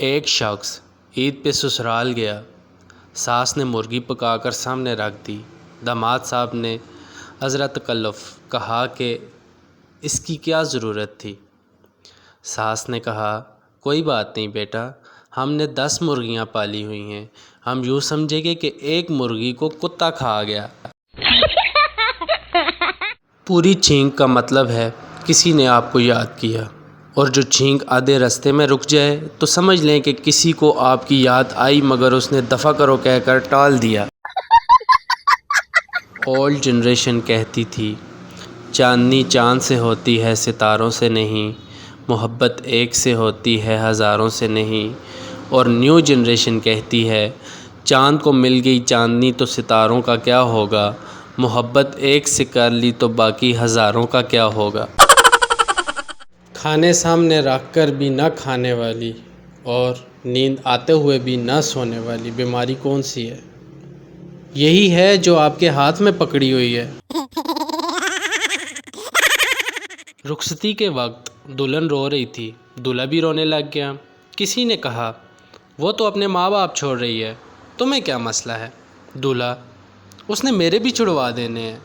ایک شخص عید پہ سسرال گیا۔ ساس نے مرغی پکا کر سامنے رکھ دی۔ داماد صاحب نے عذرا تکلف کہا کہ اس کی کیا ضرورت تھی؟ ساس نے کہا کوئی بات نہیں بیٹا، ہم نے 10 مرغیاں پالی ہوئی ہیں، ہم یوں سمجھیں گے کہ ایک مرغی کو کتا کھا گیا۔ پوری چھینک کا مطلب ہے کسی نے آپ کو یاد کیا، اور جو چھینک آدھے رستے میں رک جائے تو سمجھ لیں کہ کسی کو آپ کی یاد آئی مگر اس نے دفع کرو کہہ کر ٹال دیا۔ اولڈ جنریشن کہتی تھی چاندنی چاند سے ہوتی ہے ستاروں سے نہیں، محبت ایک سے ہوتی ہے ہزاروں سے نہیں۔ اور نیو جنریشن کہتی ہے چاند کو مل گئی چاندنی تو ستاروں کا کیا ہوگا، محبت ایک سے کر لی تو باقی ہزاروں کا کیا ہوگا۔ کھانے سامنے رکھ کر بھی نہ کھانے والی اور نیند آتے ہوئے بھی نہ سونے والی بیماری کون سی ہے؟ یہی ہے جو آپ کے ہاتھ میں پکڑی ہوئی ہے۔ رخصتی کے وقت دلہن رو رہی تھی، دولہا بھی رونے لگ گیا۔ کسی نے کہا وہ تو اپنے ماں باپ چھوڑ رہی ہے، تمہیں کیا مسئلہ ہے؟ دولہا اس نے میرے بھی چھڑوا دینے ہیں۔